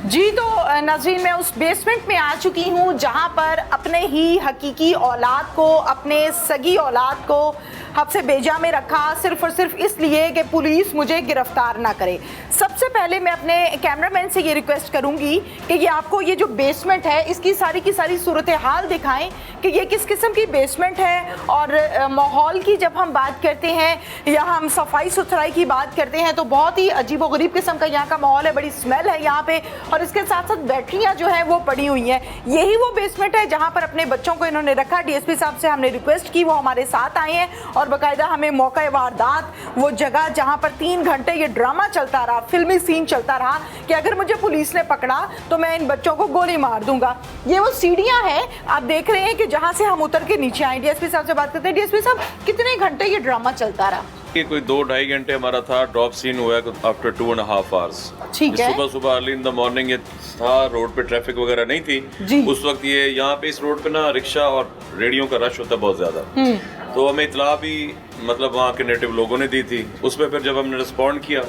जी तो नाज़रीन, मैं उस बेसमेंट में आ चुकी हूँ जहाँ पर अपने ही हकीकी औलाद को, अपने सगी औलाद को हब्से बेजा में रखा, सिर्फ और सिर्फ इसलिए कि पुलिस मुझे गिरफ्तार ना करे। सबसे पहले मैं अपने कैमरामैन से ये रिक्वेस्ट करूँगी कि ये आपको ये जो बेसमेंट है इसकी सारी की सारी सूरत हाल दिखाएं कि ये किस किस्म की बेसमेंट है। और माहौल की जब हम बात करते हैं या हम सफाई सुथराई की बात करते हैं तो बहुत ही अजीब व गरीब किस्म का यहाँ का माहौल है, बड़ी स्मेल है यहाँ पे, और इसके साथ साथ बैटरियाँ जो हैं वो पड़ी हुई हैं। यही वो बेसमेंट है जहाँ पर अपने बच्चों को इन्होंने रखा। डीएसपी साहब से हमने रिक्वेस्ट की, वो हमारे साथ आए हैं और बाकायदा हमें मौका वारदात, वो जगह जहाँ पर 3 घंटे ये ड्रामा चलता रहा, फिल्मी सीन चलता रहा कि अगर मुझे पुलिस ने पकड़ा तो मैं इन बच्चों को गोली मार दूंगा। ये वो सीढ़ियाँ हैं आप देख रहे हैं कि जहाँ से हम उतर के नीचे आए। डीएसपी साहब से बात करते हैं। डीएसपी साहब, कितने घंटे ये ड्रामा चलता रहा? कि कोई 2-2.5 घंटे हमारा था। ड्रॉप सीन हुआ आफ्टर 2.5 आवर्स। ठीक है। सुबह सुबह अर्ली इन द मॉर्निंग ये था, रोड पे ट्रैफिक वगैरह नहीं थी जी। उस वक्त। ये यहाँ पे इस रोड पे ना रिक्शा और रेडियो का रश होता है बहुत ज्यादा। तो हमें इतला भी मतलब वहाँ के नेटिव लोगों ने दी थी। उसमें फिर जब हमने रिस्पॉन्ड किया,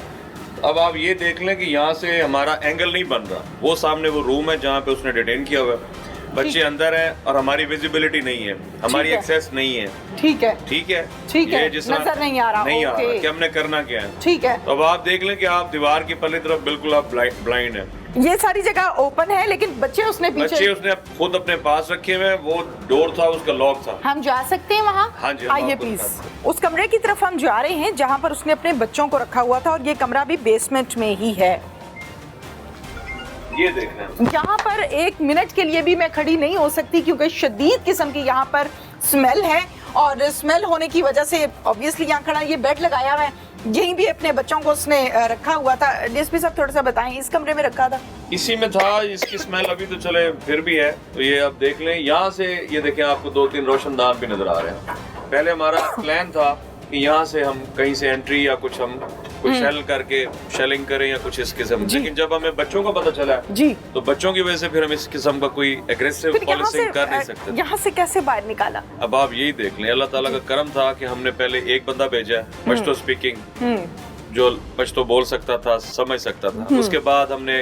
अब आप ये देख लें कि यहाँ से हमारा एंगल नहीं बन रहा। वो सामने वो रूम है जहाँ पे उसने डिटेन किया हुआ है, बच्चे अंदर हैं और हमारी विजिबिलिटी नहीं है, हमारी एक्सेस नहीं है। ठीक है, ठीक है, ठीक है, ये जिस तरह नजर नहीं आ रहा कि हमने करना क्या है। ठीक है, तो अब आप देख लें कि आप दीवार की पल्ली तरफ बिल्कुल आप ब्लाइंड है। ये सारी जगह ओपन है लेकिन बच्चे उसने बच्चे उसने खुद अपने पास रखे हुए हैं। वो डोर था, उसका लॉक था। हम जा सकते हैं वहाँ? हाँ जी, आइए प्लीज। उस कमरे की तरफ हम जा रहे हैं जहाँ पर उसने अपने बच्चों को रखा हुआ था, और ये कमरा भी बेसमेंट में ही है। ये देखना, यहाँ पर 1 मिनट के लिए भी मैं खड़ी नहीं हो सकती क्योंकि शदीद किस्म की यहाँ पर स्मेल है, और स्मेल होने की वजह से ऑब्वियसली यहाँ खड़ा, ये बेड लगाया हुआ है, यहीं भी अपने बच्चों को उसने रखा हुआ था। डीएसपी साहब थोड़ा सा बताएं, इस कमरे में रखा था? इसी में था। इसकी स्मेल अभी तो चले फिर भी है। तो ये आप देख लें, यहाँ से ये देखें, आपको 2-3 रोशनदान भी नजर आ रहे हैं। पहले हमारा प्लान था कि यहाँ से हम कहीं से एंट्री या कुछ हम शेल करके शेलिंग करें या कुछ इस किस्म। लेकिन जब हमें बच्चों का पता चला जी, तो बच्चों की वजह से फिर हम इस किस्म का कोई एग्रेसिव पॉलिसिंग कर नहीं सकते। यहाँ से कैसे बाहर निकाला? अब आप यही देख लें, अल्लाह ताला का करम था कि हमने पहले एक बंदा भेजा, पश्तो स्पीकिंग, जो पश्तो बोल सकता था, समझ सकता था। उसके बाद हमने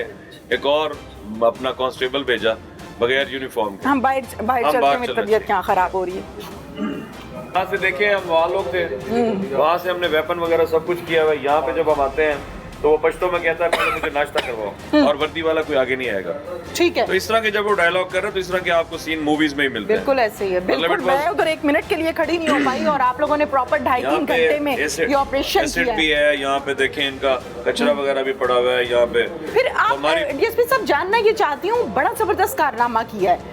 एक और अपना कांस्टेबल भेजा बगैर यूनिफॉर्म के। हम बाहर चलते मेरी तबीयत क्या खराब हो रही है। वहाँ से देखे हम वहाँ लोग थे, वहाँ से हमने वेपन वगैरह सब कुछ किया हुआ। यहाँ पे जब हम आते हैं तो वो पश्तो में कहता है पहले मुझे नाश्ता करवाओ, और वर्दी वाला कोई आगे नहीं आएगा। ठीक है। तो इस तरह के जब वो डायलॉग कर रहे हैं तो इस तरह के आपको सीन मूवीज में ही मिलते हैं। बिल्कुल ऐसे ही है। बिल्कुल, मैं उधर 1 मिनट के लिए खड़ी नहीं हो पाई और आप लोगों ने प्रॉपर 2.5-3 घंटे में ये ऑपरेशन किया भी है। यहाँ पे देखें, इनका कचरा वगैरह भी पड़ा हुआ है यहाँ पे। फिर आप डीएसपी साहब, जानना ये चाहती हूँ, बड़ा जबरदस्त कारनामा किया है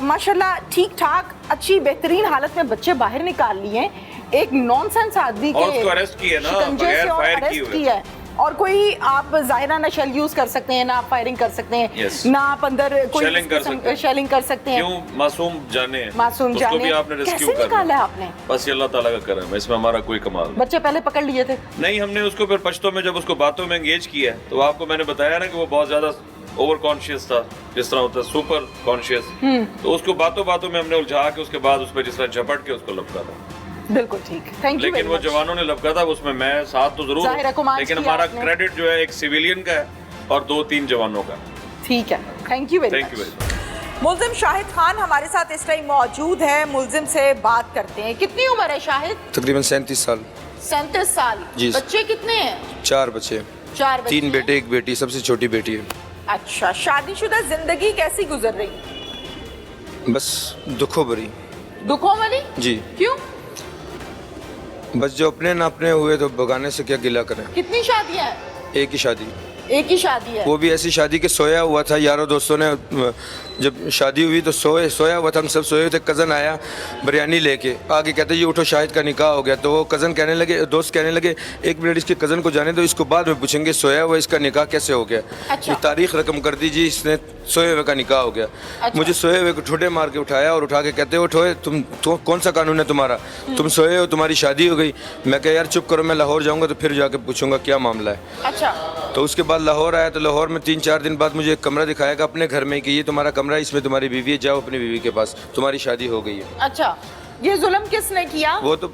माशाल्लाह, ठीक ठाक अच्छी बेहतरीन हालत में बच्चे बाहर निकाल लिए, एक नॉनसेंस आदमी के उसको अरेस्ट किया ना, बगैर फायर किए है। और कोई आप जाहिरा ना शेल यूज कर सकते हैं, ना आप फायरिंग कर सकते हैं, ना आप अंदर कोई शेलिंग कर सकते हैं। क्यों? मासूम जाने हैं, मासूम जाने भी आपने रेस्क्यू कैसे निकाला है आपने? बस ये अल्लाह ताला का करम है, इसमें हमारा कोई कमाल। बच्चे पहले पकड़ लिए थे? नहीं, हमने उसको फिर पश्तो में जब उसको बातों में एंगेज किया तो आपको मैंने बताया ना कि वो बहुत ज्यादा ओवर कॉन्शियस था, जिस तरह होता है सुपर कॉन्शियस। तो उसको बातों बातों में हमने उलझा के उसके बाद उस पर जिस तरह झपट के उसको लपका था। बिल्कुल ठीक, थैंक यू। लेकिन वो जवानों ने लपका था, उसमें मैं साथ तो जरूर, लेकिन हमारा क्रेडिट जो है एक सिविलियन का है और 2-3 जवानों का। ठीक है, थैंक यू वेरी मच। मुल्जिम शाहिद खान हमारे साथ इस टाइम मौजूद है, मुल्जिम से बात करते हैं। कितनी उम्र है शाहिद? तकरीबन 37 साल। 37 साल। जी। बच्चे कितने हैं? 4 बच्चे। 4 बच्चे। 3 बेटे 1 बेटी, सबसे छोटी बेटी है। अच्छा, शादीशुदा जिंदगी कैसी गुजर रही? बस दुखों भरी। दुखों वाली? जी। क्यों? बस जो अपने ना अपने हुए तो बगाने से क्या गिला करें। कितनी शादियां हैं? एक ही शादी। एक ही शादी है? वो भी ऐसी शादी के सोया हुआ था, यारों दोस्तों ने जब शादी हुई तो सोया हुआ था, हम सब सोए हुए थे। कज़न आया बिरयानी लेके, आगे कहते ये उठो शाहिद का निकाह हो गया। तो वो कज़न कहने लगे, दोस्त कहने लगे, 1 मिनट इसके कज़न को जाने दो, इसको बाद में पूछेंगे सोया हुआ इसका निकाह कैसे हो गया। अच्छा। ये तारीख रकम कर दीजिए, इसने सोए हुए का निकाह हो गया। अच्छा। मुझे सोए हुए को ठुडे मार के उठाया और उठा के कहते उठोए तुम कौन सा कानून है तुम्हारा, तुम सोए हो, तुम्हारी शादी हो गई। मैं कहा यार चुप करो, मैं लाहौर जाऊँगा तो फिर जाके पूछूंगा क्या मामला है। अच्छा। तो उसके बाद लाहौर आया तो लाहौर में 3-4 दिन बाद मुझे एक कमरा दिखाएगा अपने घर में कि ये तुम्हारा कमरा है, इसमें तुम्हारी बीवी है, जाओ अपनी बीवी के पास, तुम्हारी शादी हो गई है। अच्छा। ये जुल्म किसने किया? वो तो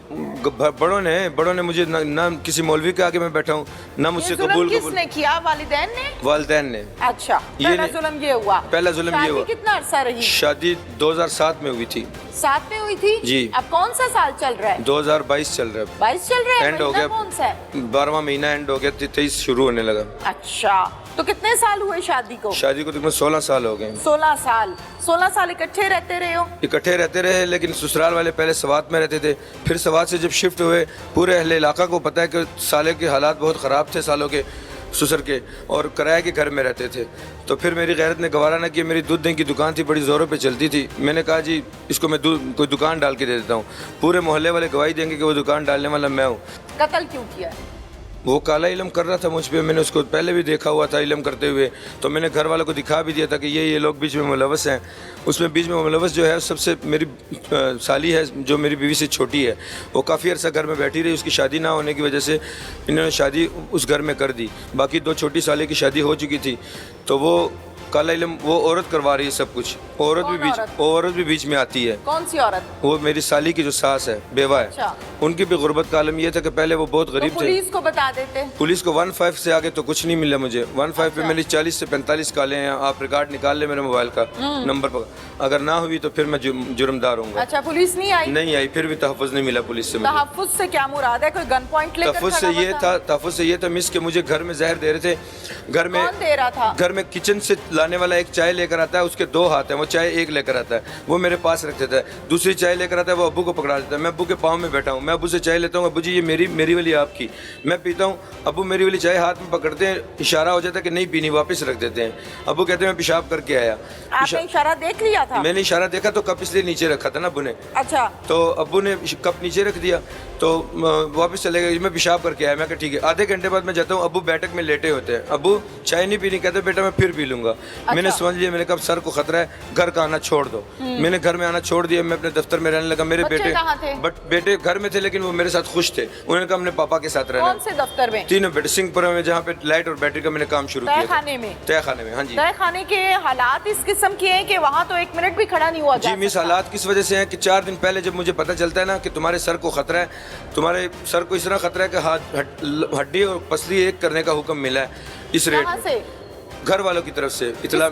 बड़ों ने मुझे ना किसी मौलवी के आगे मैं बैठा हूँ, ना ये मुझसे जुल्म कबूल किसने किया? वालिदैन ने? वालिदैन ने। अच्छा, ये पहला नहीं- जुल्म ये हुआ। पहला जुल्म ये शादी हुआ। कितना अरसा रही? शादी 2007 में हुई थी। 7 में हुई थी? जी। अब कौन सा साल चल रहा है? 2022 चल रहा है, 22 चल रहा है। एंड हो महीना गया। कौन सा है? 12वां महीना एंड हो गया, 23 शुरू होने लगा। अच्छा, तो कितने साल हुए शादी को? शादी को तकरीबन 16 साल हो गए। 16 साल इकट्ठे रहते रहे हो? इकट्ठे रहते रहे, लेकिन ससुराल वाले पहले सवात में रहते थे, फिर सवात से जब शिफ्ट हुए, पूरे अहले इलाका को पता है कि साले के हालात बहुत ख़राब थे सालों के ससुर के, और किराए के घर में रहते थे। तो फिर मेरी गैरत ने गवारा ना किया, मेरी दूध दही की दुकान थी, बड़ी ज़ोरों पे चलती थी। मैंने कहा जी इसको मैं कोई दुकान डाल के दे देता हूँ। पूरे मोहल्ले वाले गवाही देंगे कि वो दुकान डालने वाला मैं हूँ। कत्ल क्यों किया? वो काला इल्म कर रहा था मुझ पे, मैंने उसको पहले भी देखा हुआ था इल्म करते हुए, तो मैंने घर वालों को दिखा भी दिया था कि ये लोग बीच में मुलव्वस हैं। उसमें बीच में मुलव्वस जो है सबसे मेरी साली है जो मेरी बीवी से छोटी है, वो काफ़ी अर्सा घर में बैठी रही, उसकी शादी ना होने की वजह से इन्होंने शादी उस घर में कर दी। बाकी 2 छोटी साली की शादी हो चुकी थी, तो वो काला इल्म वो औरत करवा रही है सब कुछ। औरत भी बीच में आती है। कौन सी औरत? वो मेरी साली की जो सास है, बेवा है। अच्छा। उनकी भी गुर्बत का आलम ये था कि पहले वो बहुत तो गरीब थे। पुलिस को बता देते। पुलिस को 15 से आगे तो कुछ नहीं मिला मुझे। 15 पे मेरी 40 से 45 कालें हैं। आप रिकॉर्ड निकाल ले मेरे मोबाइल का नंबर पर, अगर ना हुई तो फिर मैं जुर्मदार हूँ। अच्छा, पुलिस नहीं आई? नहीं आई, फिर भी तहफ़्फ़ुज़ नहीं मिला पुलिस से मुझे। तहफ़्फ़ुज़ से क्या मुराद है? कोई गन पॉइंट लेकर तहफ़्फ़ुज़ खड़ा से ये हुआ था, तहफ़्फ़ुज़ से ये था मिस के मुझे घर में जहर दे रहे थे। घर में कौन दे रहा था? घर में किचन से लाने वाला एक चाय लेकर आता है, उसके 2 हाथ हैं, वो चाय एक लेकर आता है, वो मेरे पास रख देता है। दूसरी चाय लेकर आता है, वो अब्बू को पकड़ा देता है। मैं अब्बू के पाँव में बैठा हूँ, मैं अब्बू से चाय लेता हूँ, अब्बू जी ये मेरी वाली आपकी। मैं पीता हूँ, अब्बू मेरी वाली चाय हाथ में पकड़ते हैं, इशारा हो जाता है कि नहीं पीनी, वापस रख देते हैं। अब्बू कहते हैं मैं पेशाब करके आया। आपने इशारा देख लिया था? मैंने इशारा देखा तो कप इसलिए नीचे रखा था ना अब्बू ने। अच्छा। तो अब्बू ने कप नीचे रख दिया, तो वापस चले गए। मैं पेशाब करके आया। मैं कहा ठीक है। आधे घंटे बाद मैं जाता हूँ, अब्बू बैठक में लेटे होते हैं। अब्बू चाय नहीं पीनी, कहते बेटा मैं फिर पी लूंगा। मैंने समझ लिया, मैंने कहा सर को खतरा है, घर का आना छोड़ दो। मैंने घर में आना छोड़ दिया, मैं अपने दफ्तर में रहने लगा। मेरे बच्चे कहाँ थे? बेटे घर में थे, लेकिन वो मेरे साथ खुश थे। उन्होंने कहा हमने पापा के साथ रहना। कौन से दफ्तर में? तीनों बेटे सिंहपुरा में, जहाँ पे लाइट और बैटरी का मैंने काम शुरू किया। तहखाने में? तहखाने में, हाँ जी। तहखाने के हालात इस किस्म के हैं कि वहाँ तो 1 मिनट भी खड़ा नहीं हुआ जा जी मिस, सकता। हालात किस वजह से हैं कि 4 दिन पहले जब मुझे पता चलता है ना कि तुम्हारे सर को खतरा है, तुम्हारे सर को इस तरह खतरा है कि हड्डी और पसली एक करने का हुक्म मिला है इस रेट कहाँ में। से? घर वालों की तरफ से इतला,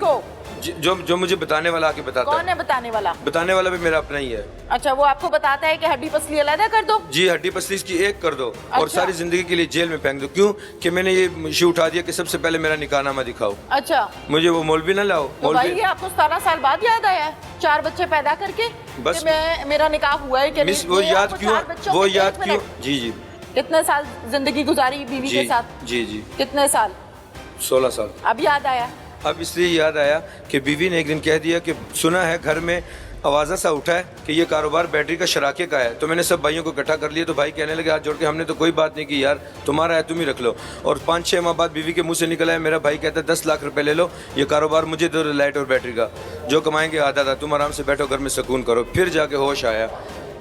जो मुझे बताने वाला आके बताता कौन है बताने वाला? बताने वाला भी मेरा अपना ही है। अच्छा, वो आपको बताता है कि हड्डी पसली अलग कर दो? जी, हड्डी पसली इसकी एक कर दो और अच्छा। सारी जिंदगी के लिए जेल में फेंक दो। क्यों कि मैंने ये इशू उठा दिया कि सबसे पहले मेरा निकाहनामा दिखाओ। अच्छा, मुझे वो मौलवी ना लाओ। तो भाई मौलवी ये आपको 17 साल बाद याद आया है 4 बच्चे पैदा करके बस। कि मैं मेरा निकाह हुआ है कि मिस नहीं? वो ये याद आपको क्यों 4 बच्चों वो के याद एक क्यों मिनट। जी जी कितने साल जिंदगी गुजारी बीवी जी के साथ? जी जी कितने साल? 16 साल। अब याद आया? अब इसलिए याद आया कि बीवी ने एक दिन कह दिया कि सुना है घर में आवाज़ा सा उठा है कि ये कारोबार बैटरी का शराके का है। तो मैंने सब भाइयों को इकट्ठा कर लिया, तो भाई कहने लगे हाथ जोड़ के हमने तो कोई बात नहीं की यार, तुम्हारा है तुम ही रख लो। और 5-6 माह बाद बीवी के मुंह से निकला है, मेरा भाई कहता है 10 लाख रुपए ले लो, ये कारोबार मुझे दो, लाइट और बैटरी का जो कमाएंगे आधा था, तुम आराम से बैठो घर में सुकून करो। फिर जाके होश आया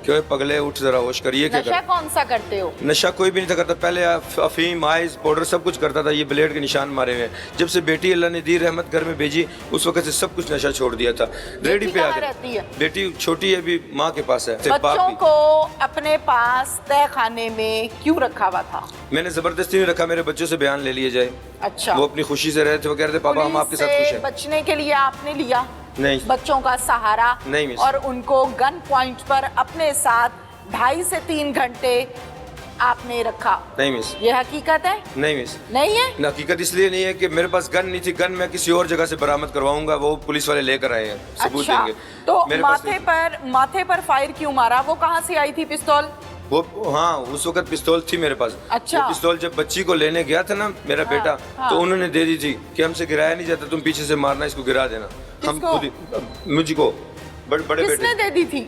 क्यों पगले उठ जरा होश करिए। क्या नशा कौन सा करते हो? नशा कोई भी नहीं था करता। पहले अफीम आइस पाउडर सब कुछ करता था। ये ब्लेड के निशान मारे हुए हैं। जब से बेटी अल्लाह ने दी रहमत घर में भेजी, उस वक्त से सब कुछ नशा छोड़ दिया था। रेडी पे आ कहाँ रहती गया। है? बेटी छोटी है, अभी माँ के पास है। बच्चों को अपने पास तय खाने में क्यों रखा हुआ था? मैंने जबरदस्ती नहीं रखा, मेरे बच्चों से बयान ले लिए जाए। अच्छा, वो अपनी खुशी से रहे थे, वो कह रहे थे पापा हम आपके साथ पुलिस खुश से हैं। बचने के लिए आपने लिया नहीं बच्चों का सहारा नहीं मिस। और उनको गन पॉइंट पर अपने साथ 2.5 से 3 घंटे आपने रखा। नहीं मिस। ये हकीकत है? नहीं मिस। नहीं है? हकीकत इसलिए नहीं है कि मेरे पास गन नहीं थी। गन मैं किसी और जगह से बरामद करवाऊंगा, वो पुलिस वाले लेकर आए हैं, सबूत अच्छा, देंगे। तो मेरे पास नहीं। माथे पर फायर क्यों मारा? वो कहाँ से आई थी पिस्तौल? वो हाँ उस वक्त पिस्तौल थी मेरे पास। अच्छा। वो पिस्तौल जब बच्ची को लेने गया था ना मेरा बेटा, हाँ। तो उन्होंने दे दी थी कि हमसे गिराया नहीं जाता, तुम पीछे से मारना, इसको गिरा देना। हम किसको? खुद ही मुझको बड़े किसने बेटे दे दी थी?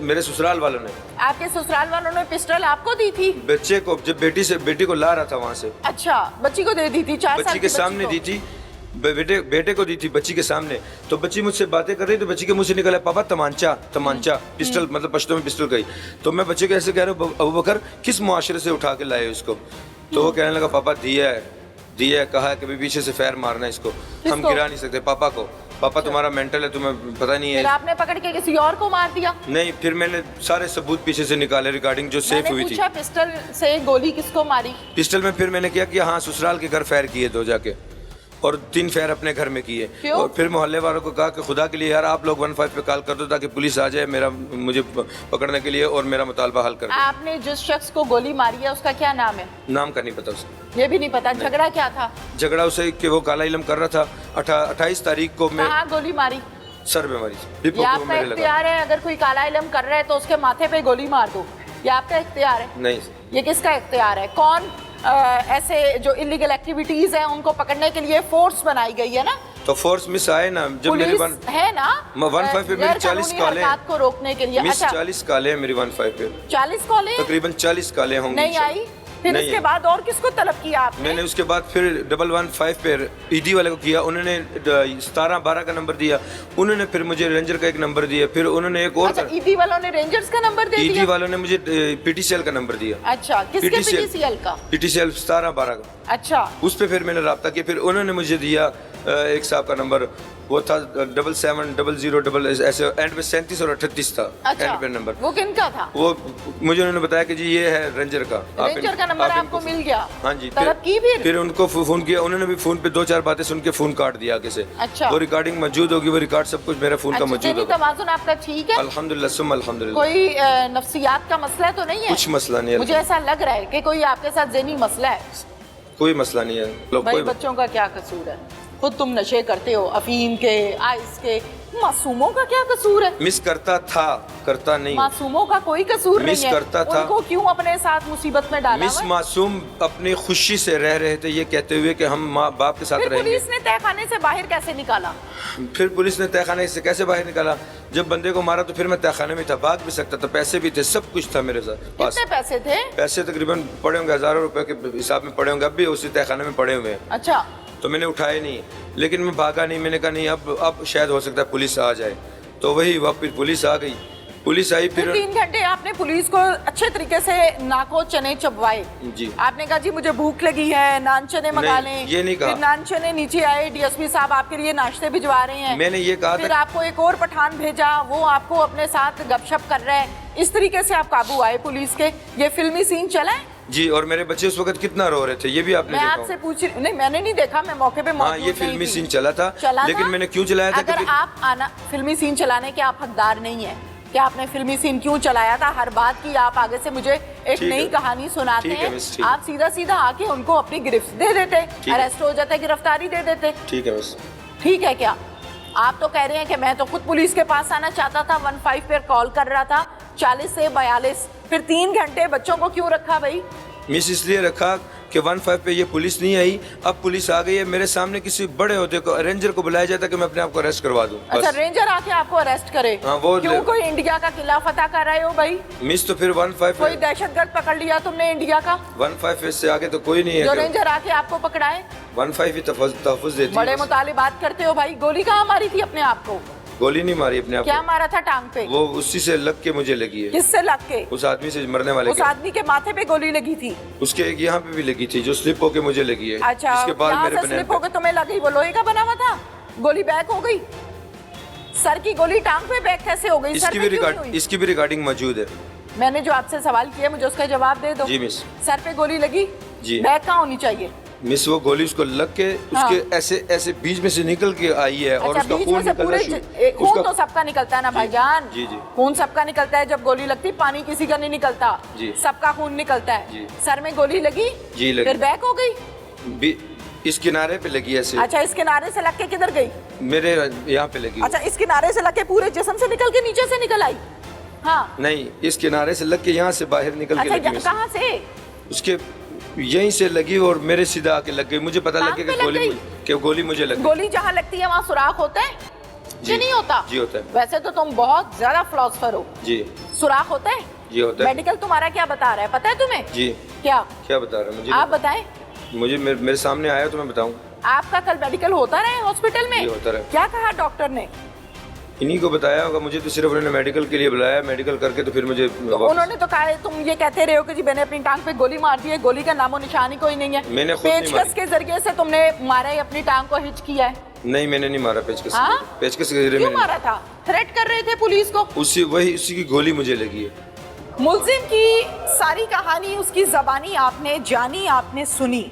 मेरे ससुराल वालों ने। आपके ससुराल वालों ने पिस्टल आपको दी थी? बच्चे को जब बेटी को ला रहा था वहाँ से, अच्छा, बच्ची को दे दी थी? 4 साल बच्ची की के सामने को? दी थी। बेटे को दी थी बच्ची के सामने। तो बच्ची मुझसे बातें कर रही, तो बच्ची के मुंह से निकला पापा तमांचा पिस्टल, मतलब पश्तो में पिस्टल गई। तो मैं बच्चे को ऐसे कह रहा हूँ अबू बकर किस मुआशरे से उठा के लाए उसको? तो वो कहने लगा पापा दिया है, कहा है कभी पीछे से फैर मारना इसको, हम गिरा नहीं सकते। पापा को पापा तुम्हारा मेंटल है, तुम्हें पता नहीं फिर है। आपने पकड़ के किसी और को मार दिया? नहीं, फिर मैंने सारे सबूत पीछे से निकाले रिगार्डिंग जो सेफ मैंने हुई थी। पूछा पिस्टल से गोली किसको मारी? पिस्टल में फिर मैंने क्या किया, हाँ ससुराल के घर फायर किए 2 जाके, और 3 फायर अपने घर में किए। क्यों? और फिर मोहल्ले वालों को कहा कि खुदा के लिए यार आप लोग 15 पे कॉल कर दो ताकि पुलिस आ जाए मुझे पकड़ने के लिए और मेरा मुतालबा हल कर दे। आपने जिस शख्स को गोली मारी है उसका क्या नाम है? नाम का नहीं पता उसे। ये भी नहीं पता। झगड़ा क्या था? झगड़ा उसे कि वो काला इलम कर रहा था। 28 तारीख को मैं कहाँ गोली मारी? सर में मारी, ये हिप्पो को आपका मेरे लगा। इख्तियार है, अगर कोई काला इलम कर रहा है तो उसके माथे पे गोली मार दो, ये आपका इख्तियार है? नहीं, ये किसका इख्तियार है? कौन ऐसे जो इलीगल एक्टिविटीज हैं उनको पकड़ने के लिए फोर्स बनाई गई है ना? तो फोर्स मिस आए ना जब मेरे पुलिस है ना 15 पे मेरी 40 कॉलें हरकत को रोकने के लिए। मिस अच्छा 40 कॉलें हैं मेरी 15 पे, 40 कॉलें तकरीबन 40 कॉलें होंगी। नहीं आई? फिर नहीं इसके आई। बाद और किसको तलब किया आपने? मैंने उसके बाद फिर 115 पे ईडी वाले को किया, उन्होंने 17-12 का नंबर दिया, उन्होंने फिर मुझे रेंजर का एक नंबर दिया, फिर उन्होंने एक और अच्छा ईडी वालों ने रेंजर्स का नंबर दे ईडी दिया? वालों ने मुझे पीटीसीएल का नंबर दिया। अच्छा किसके पीटीसीएल का? पीटीसीएल 17-12 का। अच्छा उस पे फिर मैंने रब्ता किया, फिर उन्होंने मुझे दिया एक साहब का नंबर, वो था 7700 ऐसे एंड पे 37 और 38 था अच्छा एंड पे नंबर। वो किनका था? वो मुझे उन्होंने बताया कि जी ये है रेंजर का। रेंजर का नंबर आपको मिल गया? हाँ जी। तलब की फिर उनको फोन किया, उन्होंने भी फोन पे 2-4 बातें सुन के फोन काट दिया आगे से। अच्छा। वो रिकॉर्डिंग मौजूद होगी, वो रिकॉर्ड सब कुछ मेरे फोन का अच्छा, मौजूद जहनी होगा। तवाज़ुन आपका ठीक है? अल्हम्दुलिल्लाह सुम अल्हम्दुलिल्लाह। कोई नफ्सियात का मसला तो नहीं है? कुछ मसला नहीं है, मुझे ऐसा लग रहा है कि कोई आपके साथ ज़हनी मसला है। कोई मसला नहीं है। लोग भाई कोई बच्चों का क्या कसूर है? खुद तुम नशे करते हो, अफीम के, आइस के, मासूमों का क्या कसूर है? मिस करता था, करता नहीं। मासूमों का कोई कसूर नहीं मिस है। करता था। उनको क्यों अपने साथ मुसीबत में डाला मिस हुआ है? मासूम अपनी खुशी से रह रहे थे ये कहते हुए कि हम माँ बाप के साथ फिर रहेंगे। पुलिस ने तहखाने से बाहर कैसे निकाला? फिर पुलिस ने तहखाने से कैसे बाहर निकाला? जब बंदे को मारा तो फिर मैं तहखाने में था, भाग भी सकता था, पैसे भी थे, सब कुछ था मेरे साथ पास। कितने पैसे थे? पैसे तकरीबन पड़े होंगे, हज़ारों रुपए के हिसाब में पड़े होंगे, अब भी उसी तहखाने में पड़े हुए हैं। अच्छा तो मैंने उठाए नहीं, लेकिन मैं भागा नहीं। मैंने कहा नहीं अब शायद हो सकता है पुलिस आ जाए, तो वही वापस पुलिस आ गई। पुलिस आई फिर फिर 3 घंटे आपने पुलिस को अच्छे तरीके से नाको चने चबवाए। जी। आपने कहा जी मुझे भूख लगी है, नान चने मंगा नहीं, लें। ये नहीं कहा। फिर नान चने नीचे आए, डीएसपी साहब आपके लिए नाश्ते भिजवा रहे हैं। मैंने ये कहा फिर था। आपको एक और पठान भेजा, वो आपको अपने साथ गपशप कर रहा है। इस तरीके से आप काबू आए पुलिस के। ये फिल्मी सीन चला है? जी, और मेरे बच्चे उस वक्त कितना रो रहे थे ये भी आपने मैं देखा आपसे होगा। पूछ रही नहीं, मैंने नहीं देखा, मैं मौके पे मौजूद हाँ, ये नहीं फिल्मी थी। सीन चला था, लेकिन मैंने क्यों चलाया था? अगर आप आना फिल्मी सीन चलाने के आप हकदार नहीं है कि आपने फिल्मी सीन क्यों चलाया था? हर बात की आप आगे से मुझे एक ठीक नई है। कहानी सुनाते ठीक है हैं। मिस, ठीक। आप सीधा सीधा आके उनको अपनी गिरफ्त दे देते, ठीक है। अरेस्ट हो जाते, गिरफ्तारी दे देते। ठीक है बस। ठीक है क्या? आप तो कह रहे हैं कि मैं तो खुद पुलिस के पास आना चाहता था, 15 पर कॉल कर रहा था, 40 से 42, फिर 3 घंटे बच्चों को क्यों रखा भाई? मिस इसलिए रखा कि 15 पे ये पुलिस नहीं आई, अब पुलिस आ गई है। मेरे सामने किसी बड़े होते को रेंजर को बुलाया जाता कि मैं अपने आप को अरेस्ट करवा दूं। अच्छा बस। रेंजर आके आपको अरेस्ट करे? हाँ, वो क्यों? कोई इंडिया का किला फतह कर रहे हो भाई? मिस तो फिर 15 कोई दहशतगर्द पकड़ लिया तुमने इंडिया का? 15 से आगे तो कोई नहीं जो है। रेंजर आके आपको पकड़ाए? 15 ही तहफ़्फ़ुज़ देती बड़े है। मुतालिबात करते हो भाई। गोली कहाँ मारी थी अपने आप को? गोली नहीं मारी अपने आप क्या को, मारा था टांग पे? वो उसी से लग के मुझे लगी है। किससे लग के? उस आदमी से मरने वाले उस के। आदमी के माथे पे गोली लगी थी? उसके एक यहाँ पे भी लगी थी जो स्लिप होके मुझे लगी है। अच्छा, इसके बाद यहाँ मेरे से बने स्लिप होकर तुम्हें लगी, वो लोहे का बना हुआ था? गोली बैक हो गई? सर की गोली टांग पे बैक कैसे हो गई? सर पे क्यों नहीं हुई? इसकी भी रिकॉर्डिंग मौजूद है। मैंने जो आपसे सवाल किया मुझे उसका जवाब दे दो। जी मिस। सर पे गोली लगी? जी। बैक कहाँ होनी चाहिए? मिस वो गोली उसको लग के उसके ऐसे ऐसे बीच में से निकल के आई है और अच्छा, उसका बीच खून में से निकलना पूरे खून तो सबका निकलता है ना भाईजान? जी, जी। खून सबका निकलता है, जब गोली लगती है पानी किसी का नहीं निकलता, जी। सबका खून निकलता है। जी। सर में गोली लगी? जी, लगी। फिर बैक हो गई? इस किनारे पे लगी ऐसे। अच्छा, इस किनारे से लग के किधर गई? मेरे यहाँ पे लगी। अच्छा, इस किनारे से लग के पूरे जिस्म से निकल के नीचे से निकल आई? हाँ। नहीं, इस किनारे से लग के यहाँ से बाहर निकल के अच्छा, लगी। कहाँ से? उसके यहीं से लगी और मेरे सीधा आके लग गई। मुझे पता लग टांग गया पे कि लग गई? गोली मुझे लग गई। गोली जहाँ लगती है वहाँ सुराख होता है? जी नहीं होता? जी होता है। वैसे तो तुम बहुत ज्यादा फिलोसफर हो। जी। सुराख होता है? जी होता है। मेडिकल तुम्हारा क्या बता रहा है पता है तुम्हें? जी। क्या क्या बता रहे हैं मुझे? आप बताएं। मुझे मेरे सामने आया तो मैं बताऊं। आपका कल मेडिकल होता रहे हॉस्पिटल में? जी होता रहे। क्या कहा डॉक्टर ने? इन्हीं को बताया होगा, मुझे तो सिर्फ उन्होंने मेडिकल के लिए बुलाया, मेडिकल करके तो फिर मुझे उन्होंने तो कहा तुम ये कहते रहे हो कि जी मैंने अपनी टांग पे गोली मार दी है, गोली का नामो निशान ही कोई नहीं है। मैंने खुद नहीं पेचकस के जरिए से तुमने मारा है, अपनी टांग को हिच किया है। नहीं मैंने नहीं मारा पेचकस। हाँ? पेचकस गिरे क्यों मैंने। मारा था? थ्रेट कर रहे थे पुलिस को? उसी की गोली मुझे लगी है। मुलजिम की सारी कहानी उसकी ज़बानी आपने जानी, आपने सुनी।